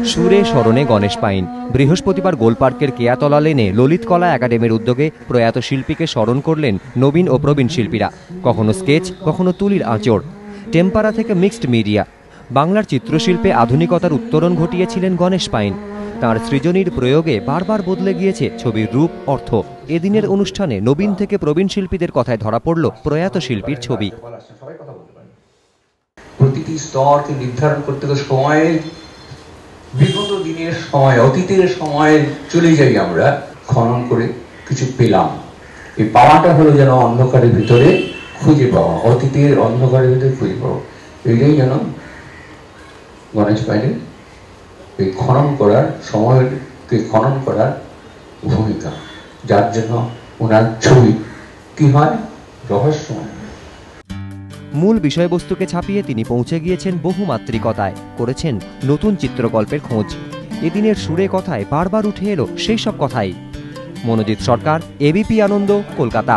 সুরে স্মরণে গণেশ পাইন। বৃহস্পতিবার গোলপার্কের কেয়াতলা লেনে ললিত কলা একাডেমির উদ্যোগে প্রয়াত শিল্পীকে স্মরণ করলেন নবীন ও প্রবীণ শিল্পীরা। কখনো স্কেচ, কখনো তুলির আঁচড়, টেম্পারা থেকে মিক্সড মিডিয়া। বাংলার চিত্রশিল্পে আধুনিকতার উত্তরণ ঘটিয়েছিলেন গণেশ পাইন। তাঁর সৃজনীর প্রয়োগে বারবার বদলে গিয়েছে ছবির রূপ, অর্থ। এদিনের অনুষ্ঠানে নবীন থেকে প্রবীণ শিল্পীদের কথায় ধরা পড়ল প্রয়াত শিল্পীর ছবি। প্রতিটি স্তরকে নির্ধারণ করতে সময়, বিগত দিনের সময়, অতীতের সময় চলে যাই আমরা, খনন করে কিছু পেলাম। এই পাওয়াটা হলো যেন অন্ধকারের ভিতরে খুঁজে পাওয়া, অতীতের অন্ধকারের ভিতরে খুঁজে পাওয়া। এইটাই যেন গণেশ পাইনের এই খনন করার সময়কে খনন করার ভূমিকা, যার জন্য ওনার ছবি কি হয় রহস্যময়। মূল বিষয়বস্তুকে ছাপিয়ে তিনি পৌঁছে গিয়েছেন বহুমাত্রিকতায়, করেছেন নতুন চিত্রকল্পের খোঁজ। এদিনের সুরে কথায় বারবার উঠে এলো সেই সব কথাই। মনোজিৎ সরকার, এবিপি আনন্দ, কলকাতা।